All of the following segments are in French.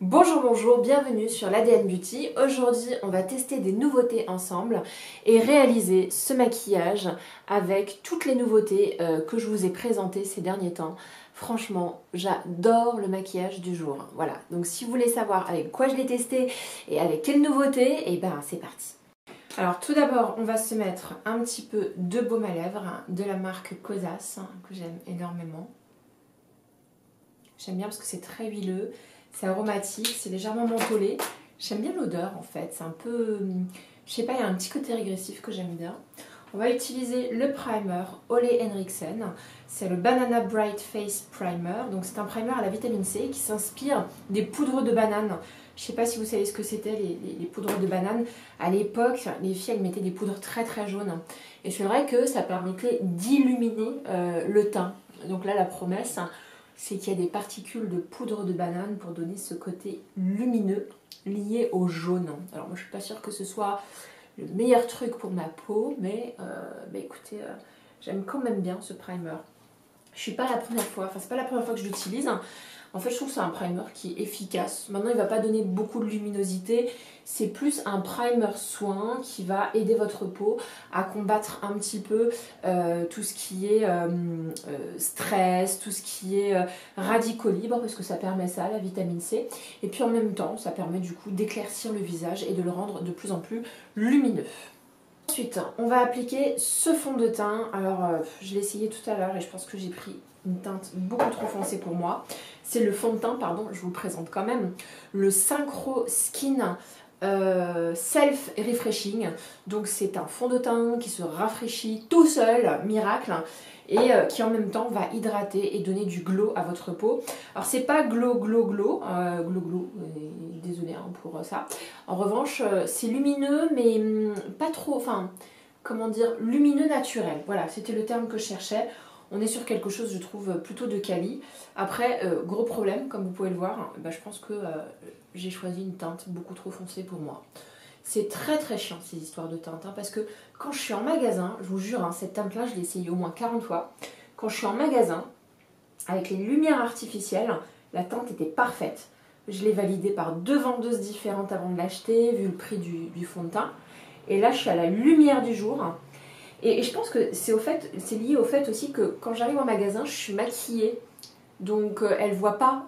Bonjour, bonjour, bienvenue sur l'ADN Beauty. Aujourd'hui, on va tester des nouveautés ensemble et réaliser ce maquillage avec toutes les nouveautés que je vous ai présentées ces derniers temps. Franchement, j'adore le maquillage du jour. Voilà, donc si vous voulez savoir avec quoi je l'ai testé et avec quelles nouveautés, et ben c'est parti. Alors tout d'abord, on va se mettre un petit peu de baume à lèvres de la marque Kosas, que j'aime énormément. J'aime bien parce que c'est très huileux. C'est aromatique, c'est légèrement mentholé. J'aime bien l'odeur en fait, c'est un peu, je sais pas, il y a un petit côté régressif que j'aime bien. On va utiliser le primer Ole Henriksen, c'est le Banana Bright Face Primer. Donc c'est un primer à la vitamine C qui s'inspire des poudres de banane. Je sais pas si vous savez ce que c'était les poudres de banane. À l'époque, les filles elles mettaient des poudres très très jaunes. Et c'est vrai que ça permettait d'illuminer le teint. Donc là la promesse, c'est qu'il y a des particules de poudre de banane pour donner ce côté lumineux lié au jaune. Alors moi je suis pas sûre que ce soit le meilleur truc pour ma peau, mais écoutez, j'aime quand même bien ce primer. Je suis pas la première fois, enfin c'est pas la première fois que je l'utilise. En fait je trouve que c'est un primer qui est efficace. Maintenant il va pas donner beaucoup de luminosité, c'est plus un primer soin qui va aider votre peau à combattre un petit peu tout ce qui est stress, tout ce qui est radicaux libres, parce que ça permet ça, la vitamine C. Et puis en même temps ça permet du coup d'éclaircir le visage et de le rendre de plus en plus lumineux. Ensuite, on va appliquer ce fond de teint. Alors, je l'ai essayé tout à l'heure et je pense que j'ai pris une teinte beaucoup trop foncée pour moi. C'est le fond de teint, pardon, je vous le présente quand même. Le Synchro Skin Self Refreshing. Donc, c'est un fond de teint qui se rafraîchit tout seul, miracle. Et qui en même temps va hydrater et donner du glow à votre peau. Alors c'est pas glow, désolé pour ça. En revanche, c'est lumineux mais pas trop, enfin, comment dire, lumineux naturel. Voilà, c'était le terme que je cherchais. On est sur quelque chose, je trouve, plutôt de quali. Après, gros problème, comme vous pouvez le voir, je pense que j'ai choisi une teinte beaucoup trop foncée pour moi. C'est très très chiant ces histoires de teinte, parce que quand je suis en magasin, je vous jure, cette teinte-là, je l'ai essayée au moins 40 fois. Quand je suis en magasin, avec les lumières artificielles, la teinte était parfaite. Je l'ai validée par 2 vendeuses différentes avant de l'acheter, vu le prix du fond de teint. Et là, je suis à la lumière du jour. Et je pense que c'est lié au fait aussi que quand j'arrive en magasin, je suis maquillée. Donc elle ne voit pas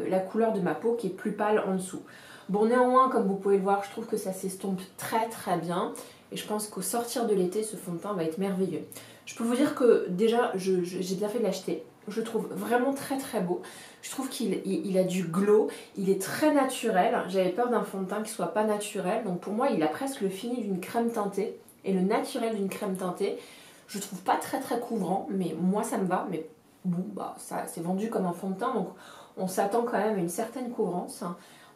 la couleur de ma peau qui est plus pâle en dessous. Bon, néanmoins, comme vous pouvez le voir, je trouve que ça s'estompe très très bien. Et je pense qu'au sortir de l'été, ce fond de teint va être merveilleux. Je peux vous dire que déjà, j'ai bien fait de l'acheter. Je le trouve vraiment très très beau. Je trouve qu'il a du glow, il est très naturel. J'avais peur d'un fond de teint qui soit pas naturel. Donc pour moi, il a presque le fini d'une crème teintée et le naturel d'une crème teintée. Je trouve pas très très couvrant, mais moi ça me va. Mais bon, ça c'est vendu comme un fond de teint, donc on s'attend quand même à une certaine couvrance.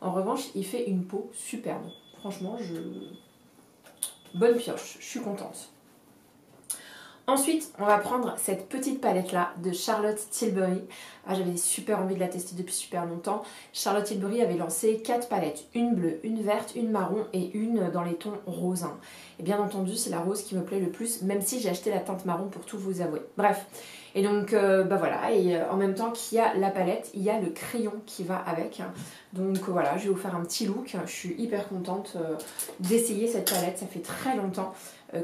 En revanche, il fait une peau superbe. Franchement, bonne pioche, je suis contente. Ensuite, on va prendre cette petite palette-là de Charlotte Tilbury. J'avais super envie de la tester depuis super longtemps. Charlotte Tilbury avait lancé 4 palettes. Une bleue, une verte, une marron et une dans les tons roses. Et bien entendu, c'est la rose qui me plaît le plus, même si j'ai acheté la teinte marron pour tout vous avouer. Bref, et donc voilà, et en même temps qu'il y a la palette, il y a le crayon qui va avec. Donc voilà, je vais vous faire un petit look. Je suis hyper contente d'essayer cette palette, ça fait très longtemps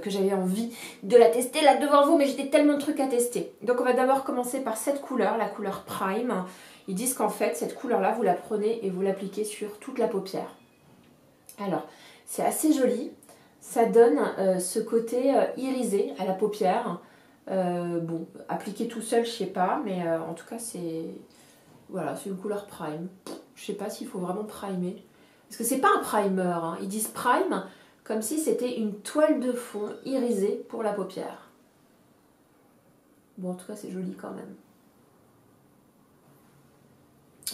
que j'avais envie de la tester là devant vous, mais j'étais tellement de trucs à tester. Donc on va d'abord commencer par cette couleur, la couleur Prime. Ils disent qu'en fait, cette couleur-là, vous la prenez et vous l'appliquez sur toute la paupière. Alors, c'est assez joli. Ça donne ce côté irisé à la paupière. Bon, appliquer tout seul, je sais pas, mais en tout cas, c'est une couleur Prime. Je sais pas s'il faut vraiment primer. Parce que c'est pas un primer, hein. Ils disent Prime comme si c'était une toile de fond irisée pour la paupière. Bon, en tout cas, c'est joli quand même.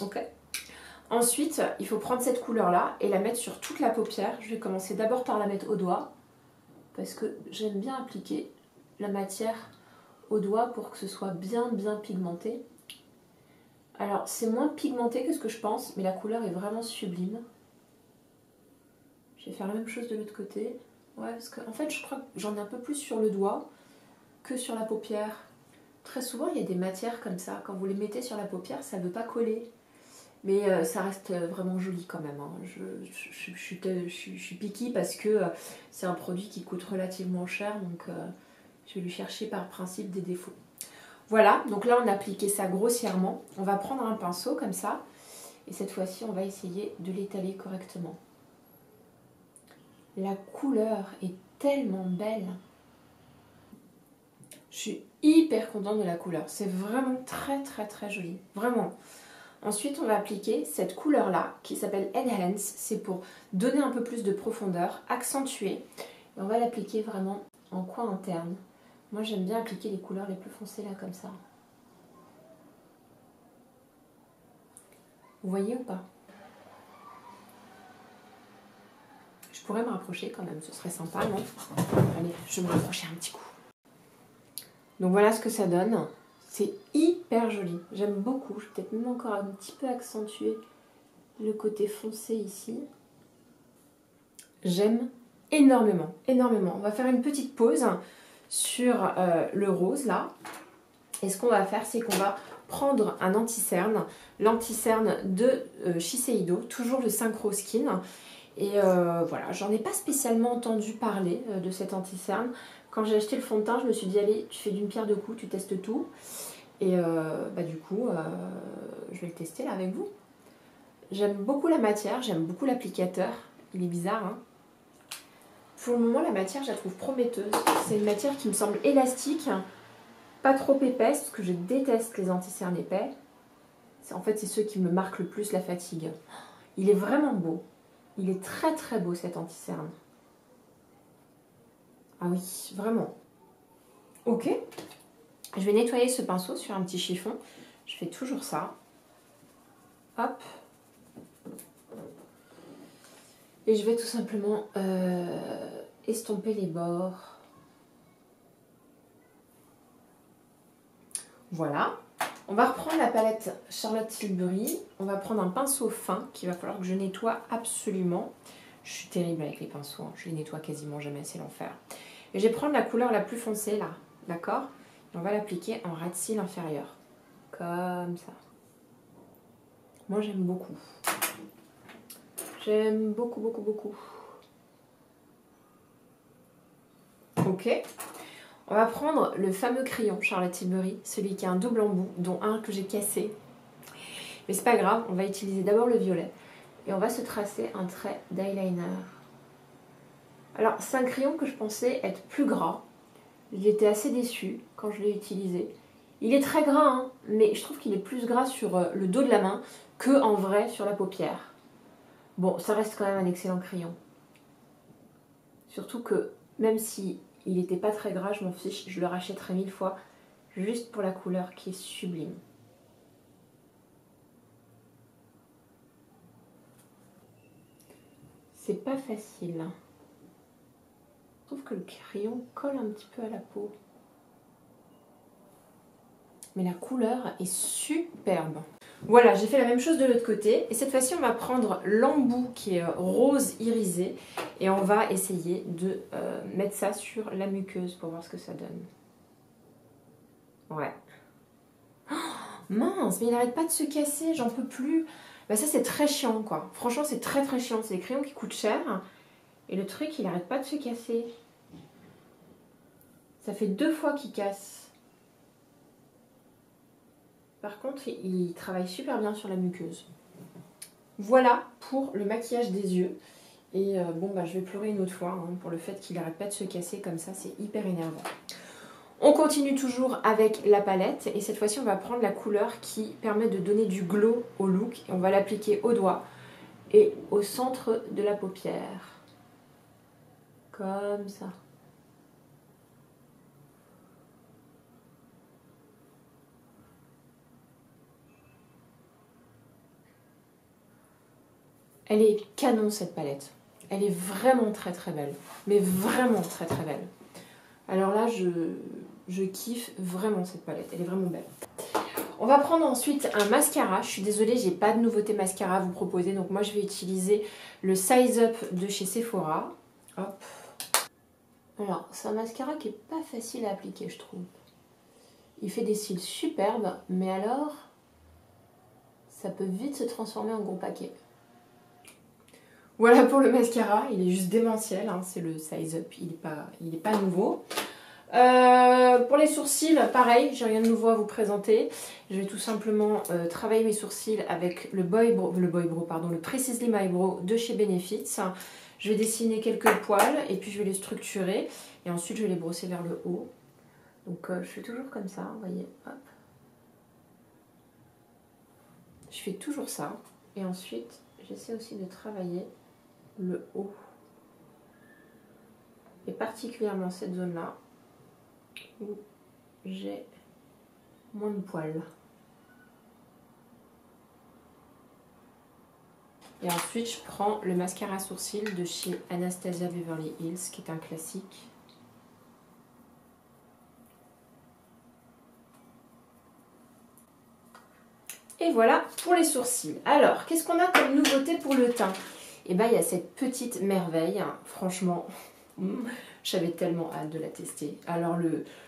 Ok. Ensuite, il faut prendre cette couleur-là et la mettre sur toute la paupière. Je vais commencer d'abord par la mettre au doigt, parce que j'aime bien appliquer la matière au doigt pour que ce soit bien pigmenté. Alors, c'est moins pigmenté que ce que je pense, mais la couleur est vraiment sublime. Je vais faire la même chose de l'autre côté. Ouais, parce qu'en fait, je crois que j'en ai un peu plus sur le doigt que sur la paupière. Très souvent, il y a des matières comme ça. Quand vous les mettez sur la paupière, ça ne veut pas coller. Mais ça reste vraiment joli quand même. Hein. Je suis picky parce que c'est un produit qui coûte relativement cher, donc je vais lui chercher par principe des défauts. Voilà, donc là on a appliqué ça grossièrement. On va prendre un pinceau comme ça, et cette fois-ci on va essayer de l'étaler correctement. La couleur est tellement belle. Je suis hyper contente de la couleur. C'est vraiment très joli. Vraiment. Ensuite, on va appliquer cette couleur-là qui s'appelle Enhance. C'est pour donner un peu plus de profondeur, accentuer. Et on va l'appliquer vraiment en coin interne. Moi, j'aime bien appliquer les couleurs les plus foncées là, comme ça. Vous voyez ou pas? Je pourrais me rapprocher quand même, ce serait sympa, non? Allez, je vais me rapprocher un petit coup. Donc voilà ce que ça donne. C'est hyper joli. J'aime beaucoup. Je vais peut-être même encore un petit peu accentuer le côté foncé ici. J'aime énormément, énormément. On va faire une petite pause sur le rose là. Et ce qu'on va faire, c'est qu'on va prendre un anti-cerne. L'anti-cerne de Shiseido, toujours le Synchro Skin. Et voilà, j'en ai pas spécialement entendu parler de cet anti-cerne. Quand j'ai acheté le fond de teint, je me suis dit, allez, tu fais d'une pierre deux coups, tu testes tout. Et du coup, je vais le tester là avec vous. J'aime beaucoup la matière, j'aime beaucoup l'applicateur. Il est bizarre, hein. Pour le moment, la matière, je la trouve prometteuse. C'est une matière qui me semble élastique, pas trop épaisse, parce que je déteste les anti-cernes épais. En fait, c'est ceux qui me marquent le plus la fatigue. Il est vraiment beau. Il est très beau cet anti-cerne. Ah oui, vraiment. Ok. Je vais nettoyer ce pinceau sur un petit chiffon. Je fais toujours ça. Hop. Et je vais tout simplement estomper les bords. Voilà. On va reprendre la palette Charlotte Tilbury. On va prendre un pinceau fin qu'il va falloir que je nettoie absolument. Je suis terrible avec les pinceaux. Hein. Je les nettoie quasiment jamais, c'est l'enfer. Et je vais prendre la couleur la plus foncée là. D'accord? On va l'appliquer en ras de cils inférieur. Comme ça. Moi j'aime beaucoup. J'aime beaucoup. Ok. On va prendre le fameux crayon Charlotte Tilbury, celui qui a un double embout, dont un que j'ai cassé. Mais c'est pas grave, on va utiliser d'abord le violet. Et on va se tracer un trait d'eyeliner. Alors c'est un crayon que je pensais être plus gras. J'étais assez déçue quand je l'ai utilisé. Il est très gras, hein, mais je trouve qu'il est plus gras sur le dos de la main que en vrai sur la paupière. Bon, ça reste quand même un excellent crayon. Surtout que même si il n'était pas très gras, je m'en fiche, je le rachèterais 1000 fois, juste pour la couleur qui est sublime. C'est pas facile. Je trouve que le crayon colle un petit peu à la peau. Mais la couleur est superbe. Voilà, j'ai fait la même chose de l'autre côté. Et cette fois-ci, on va prendre l'embout qui est rose irisé. Et on va essayer de mettre ça sur la muqueuse pour voir ce que ça donne. Ouais. Oh, mince, mais il n'arrête pas de se casser, j'en peux plus. Bah ça, c'est très chiant, quoi. Franchement, c'est très chiant. C'est des crayons qui coûtent cher. Et le truc, il n'arrête pas de se casser. Ça fait 2 fois qu'il casse. Par contre, il travaille super bien sur la muqueuse. Voilà pour le maquillage des yeux. Et bon, bah, je vais pleurer une autre fois hein, pour le fait qu'il n'arrête pas de se casser comme ça, c'est hyper énervant. On continue toujours avec la palette et cette fois-ci, on va prendre la couleur qui permet de donner du glow au look. Et on va l'appliquer au doigt et au centre de la paupière. Comme ça. Elle est canon cette palette. Elle est vraiment très belle. Mais vraiment très belle. Alors là, je kiffe vraiment cette palette. Elle est vraiment belle. On va prendre ensuite un mascara. Je suis désolée, j'ai pas de nouveauté mascara à vous proposer. Donc moi, je vais utiliser le Size Up de chez Sephora. Hop. Alors, c'est un mascara qui est pas facile à appliquer, je trouve. Il fait des cils superbes, mais alors... ça peut vite se transformer en gros paquet. Voilà pour le mascara, il est juste démentiel, hein, c'est le Size Up, il est pas nouveau. Pour les sourcils, pareil, j'ai rien de nouveau à vous présenter. Je vais tout simplement travailler mes sourcils avec le Precisely My Brow de chez Benefits. Je vais dessiner quelques poils et puis je vais les structurer. Et ensuite, je vais les brosser vers le haut. Donc, je fais toujours comme ça, vous voyez. Hop. Je fais toujours ça. Et ensuite, j'essaie aussi de travailler le haut. Et particulièrement cette zone-là, où j'ai moins de poils. Et ensuite, je prends le mascara sourcil de chez Anastasia Beverly Hills, qui est un classique. Et voilà pour les sourcils. Alors, qu'est-ce qu'on a comme nouveauté pour le teint? Et bien, il y a cette petite merveille, hein. Franchement, j'avais tellement hâte de la tester. Alors,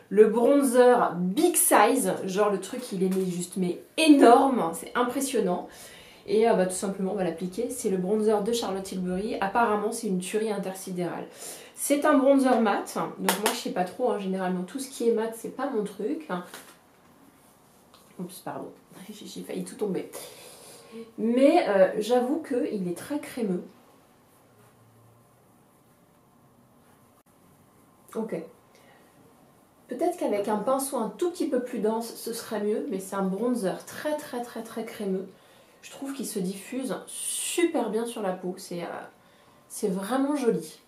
le bronzer Big Size, genre le truc, il est mis juste mais énorme, c'est impressionnant. Et tout simplement, on va l'appliquer. C'est le bronzer de Charlotte Tilbury. Apparemment, c'est une tuerie intersidérale. C'est un bronzer mat. Donc moi, je sais pas trop. Hein. Généralement, tout ce qui est mat, c'est pas mon truc. Oups, pardon. J'ai failli tout tomber. Mais j'avoue qu'il est très crémeux. Ok. Peut-être qu'avec un pinceau un tout petit peu plus dense, ce serait mieux. Mais c'est un bronzer très crémeux. Je trouve qu'il se diffuse super bien sur la peau. C'est vraiment joli.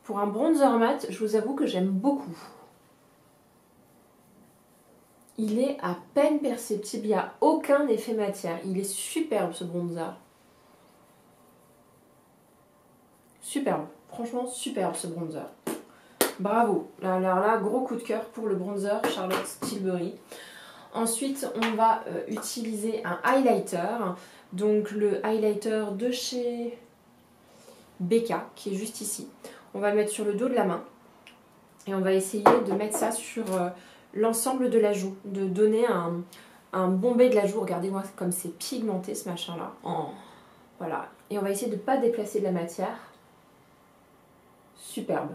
Pour un bronzer mat, je vous avoue que j'aime beaucoup. Il est à peine perceptible. Il n'y a aucun effet matière. Il est superbe ce bronzer. Superbe. Franchement, superbe ce bronzer. Bravo. Alors là, gros coup de cœur pour le bronzer Charlotte Tilbury. Ensuite, on va utiliser un highlighter. Donc le highlighter de chez Becca, qui est juste ici. On va le mettre sur le dos de la main. Et on va essayer de mettre ça sur l'ensemble de la joue. De donner un bombé de la joue. Regardez-moi comme c'est pigmenté ce machin-là. Oh, voilà. Et on va essayer de ne pas déplacer de la matière. Superbe.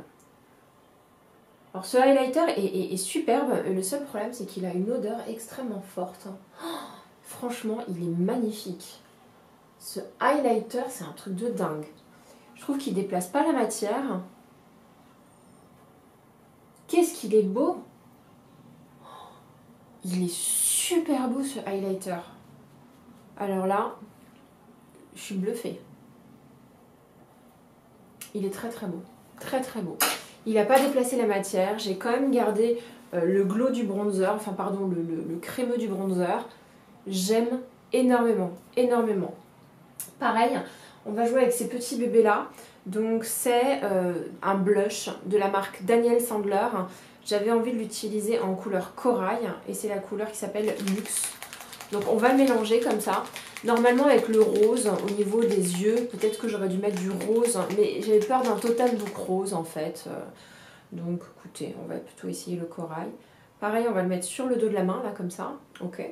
Alors ce highlighter est superbe, le seul problème c'est qu'il a une odeur extrêmement forte. Oh, franchement, il est magnifique. Ce highlighter, c'est un truc de dingue. Je trouve qu'il ne déplace pas la matière. Qu'est-ce qu'il est beau! Il est super beau ce highlighter. Alors là, je suis bluffée. Il est très beau. Très beau. Il n'a pas déplacé la matière. J'ai quand même gardé le glow du bronzer, enfin pardon, le crémeux du bronzer. J'aime énormément. Pareil, on va jouer avec ces petits bébés là. Donc c'est un blush de la marque Daniel Sandler. J'avais envie de l'utiliser en couleur corail et c'est la couleur qui s'appelle Luxe. Donc on va le mélanger comme ça. Normalement avec le rose au niveau des yeux, peut-être que j'aurais dû mettre du rose, mais j'avais peur d'un total look rose en fait. Donc écoutez, on va plutôt essayer le corail. Pareil, on va le mettre sur le dos de la main, là comme ça. Ok.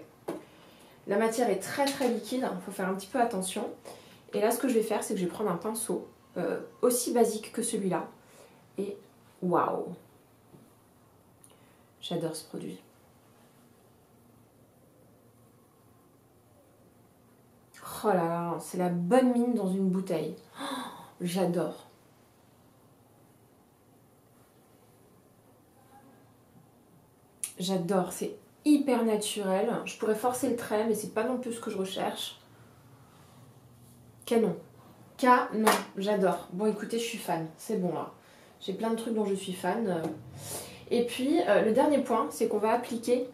La matière est très liquide, il faut faire un petit peu attention. Et là ce que je vais faire, c'est que je vais prendre un pinceau aussi basique que celui-là. Et waouh! J'adore ce produit. Oh là là, c'est la bonne mine dans une bouteille. Oh, j'adore. J'adore, c'est hyper naturel. Je pourrais forcer le trait, mais c'est pas non plus ce que je recherche. Canon. Canon, j'adore. Bon, écoutez, je suis fan. C'est bon là. J'ai plein de trucs dont je suis fan. Et puis, le dernier point, c'est qu'on va appliquer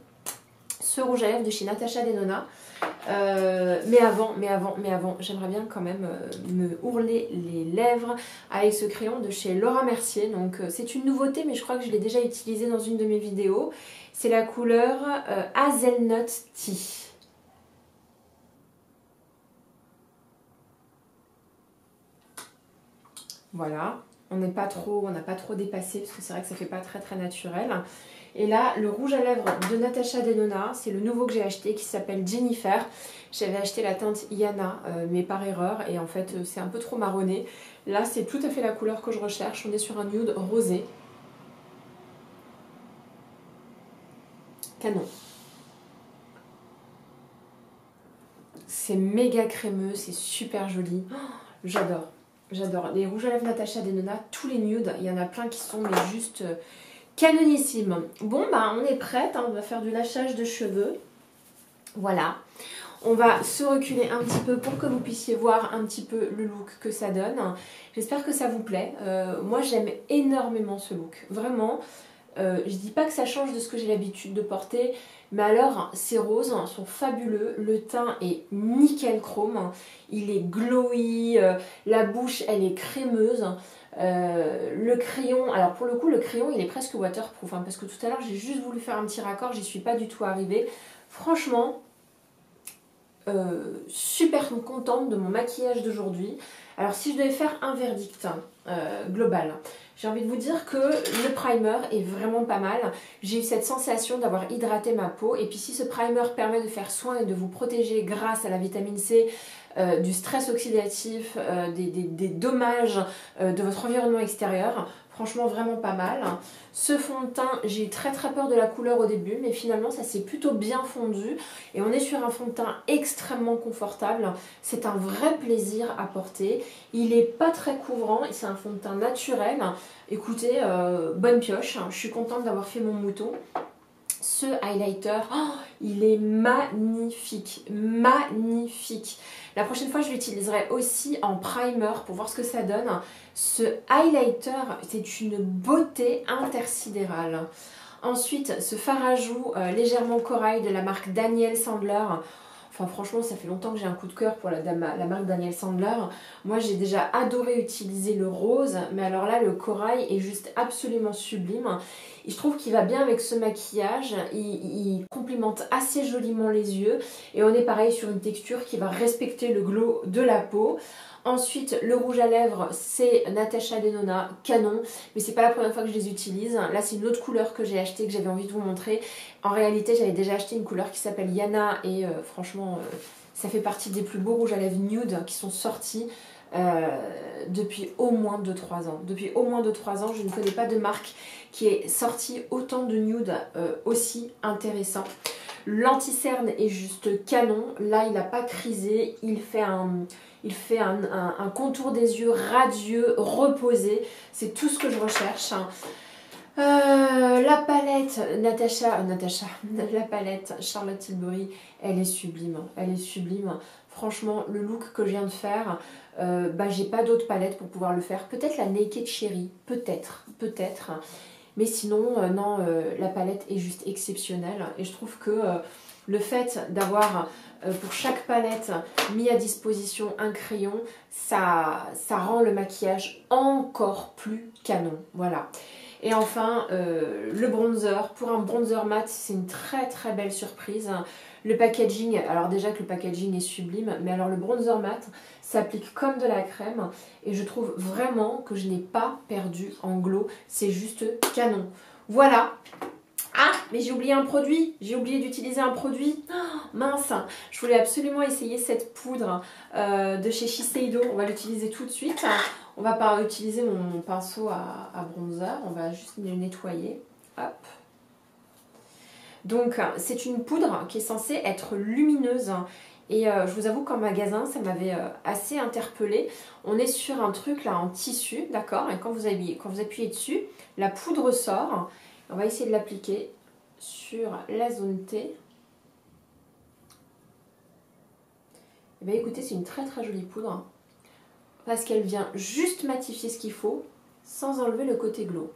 ce rouge à lèvres de chez Natasha Denona. Mais avant, j'aimerais bien quand même me ourler les lèvres avec ce crayon de chez Laura Mercier. Donc c'est une nouveauté, mais je crois que je l'ai déjà utilisé dans une de mes vidéos. C'est la couleur Hazelnut Tea. Voilà, on n'a pas trop dépassé parce que c'est vrai que ça fait pas très naturel. Et là, le rouge à lèvres de Natasha Denona, c'est le nouveau que j'ai acheté qui s'appelle Jennifer. J'avais acheté la teinte Yana, mais par erreur, et en fait c'est un peu trop marronné. Là, c'est tout à fait la couleur que je recherche. On est sur un nude rosé. Canon. C'est méga crémeux, c'est super joli. Oh, j'adore, j'adore. Les rouges à lèvres Natasha Denona, tous les nudes, il y en a plein qui sont mais juste canonissimes. Bon, bah on est prête, hein, on va faire du lâchage de cheveux. Voilà. On va se reculer un petit peu pour que vous puissiez voir un petit peu le look que ça donne. J'espère que ça vous plaît. Moi, j'aime énormément ce look. Vraiment, je dis pas que ça change de ce que j'ai l'habitude de porter, mais alors, ces roses sont fabuleux. Le teint est nickel chrome. Il est glowy. La bouche, elle est crémeuse. Le crayon, alors pour le coup, le crayon, il est presque waterproof. Hein, parce que tout à l'heure, j'ai juste voulu faire un petit raccord. J'y suis pas du tout arrivée. Franchement... super contente de mon maquillage d'aujourd'hui. Alors si je devais faire un verdict global, j'ai envie de vous dire que le primer est vraiment pas mal. J'ai eu cette sensation d'avoir hydraté ma peau, et puis si ce primer permet de faire soin et de vous protéger grâce à la vitamine C, du stress oxydatif, des dommages de votre environnement extérieur, franchement vraiment pas mal. Ce fond de teint, j'ai eu très peur de la couleur au début, mais finalement ça s'est plutôt bien fondu et on est sur un fond de teint extrêmement confortable. C'est un vrai plaisir à porter. Il est pas très couvrant, c'est un fond de teint naturel. Écoutez, bonne pioche, je suis contente d'avoir fait mon mouton. Ce highlighter, oh, il est magnifique, magnifique. La prochaine fois, je l'utiliserai aussi en primer pour voir ce que ça donne. Ce highlighter, c'est une beauté intersidérale. Ensuite, ce fard à joues légèrement corail de la marque Daniel Sandler. Enfin, franchement, ça fait longtemps que j'ai un coup de cœur pour la marque Daniel Sandler. Moi, j'ai déjà adoré utiliser le rose, mais alors là, le corail est juste absolument sublime. Et je trouve qu'il va bien avec ce maquillage, il complimente assez joliment les yeux. Et on est pareil sur une texture qui va respecter le glow de la peau. Ensuite, le rouge à lèvres, c'est Natasha Denona, canon, mais c'est pas la première fois que je les utilise. Là, c'est une autre couleur que j'ai achetée, que j'avais envie de vous montrer. En réalité, j'avais déjà acheté une couleur qui s'appelle Yana, et franchement, ça fait partie des plus beaux rouges à lèvres nude qui sont sortis depuis au moins 2-3 ans. Depuis au moins 2-3 ans, je ne connais pas de marque qui ait sorti autant de nude aussi intéressant. L'anti-cerne est juste canon. Là, il n'a pas crisé. Il fait un contour des yeux radieux, reposé. C'est tout ce que je recherche. La palette la palette Charlotte Tilbury, elle est sublime. Elle est sublime. Franchement, le look que je viens de faire, j'ai pas d'autre palette pour pouvoir le faire. Peut-être la Naked Cherry, peut-être. Mais sinon, non, la palette est juste exceptionnelle. Et je trouve que le fait d'avoir pour chaque palette mis à disposition un crayon, ça rend le maquillage encore plus canon. Voilà. Et enfin, le bronzer. Pour un bronzer mat, c'est une très belle surprise. Le packaging, alors déjà que le packaging est sublime, mais alors le bronzer mat s'applique comme de la crème et je trouve vraiment que je n'ai pas perdu en glow. C'est juste canon. Voilà. Ah, mais j'ai oublié un produit. J'ai oublié d'utiliser un produit. Oh, mince. Je voulais absolument essayer cette poudre de chez Shiseido. On va l'utiliser tout de suite. On va pas utiliser mon pinceau à bronzer. On va juste le nettoyer. Hop. Donc, c'est une poudre qui est censée être lumineuse. Et je vous avoue qu'en magasin, ça m'avait assez interpellée. On est sur un truc là en tissu, d'accord? Et quand vous appuyez dessus, la poudre sort. On va essayer de l'appliquer sur la zone T. Et bien écoutez, c'est une très jolie poudre. Parce qu'elle vient juste matifier ce qu'il faut, sans enlever le côté glow.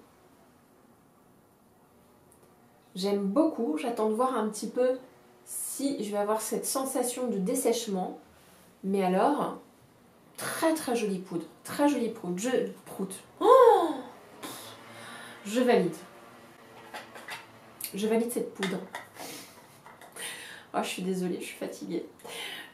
J'aime beaucoup, j'attends de voir un petit peu si je vais avoir cette sensation de dessèchement. Mais alors, très jolie poudre, très jolie poudre. Je valide. Je valide cette poudre. Oh, je suis désolée, je suis fatiguée.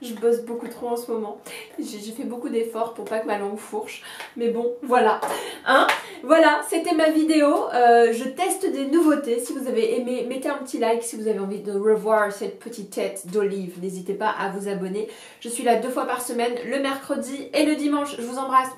Je bosse beaucoup trop en ce moment. J'ai fait beaucoup d'efforts pour pas que ma langue fourche. Mais bon, voilà. Hein, voilà, c'était ma vidéo. Je teste des nouveautés. Si vous avez aimé, mettez un petit like. Si vous avez envie de revoir cette petite tête d'olive, n'hésitez pas à vous abonner. Je suis là 2 fois par semaine, le mercredi et le dimanche. Je vous embrasse.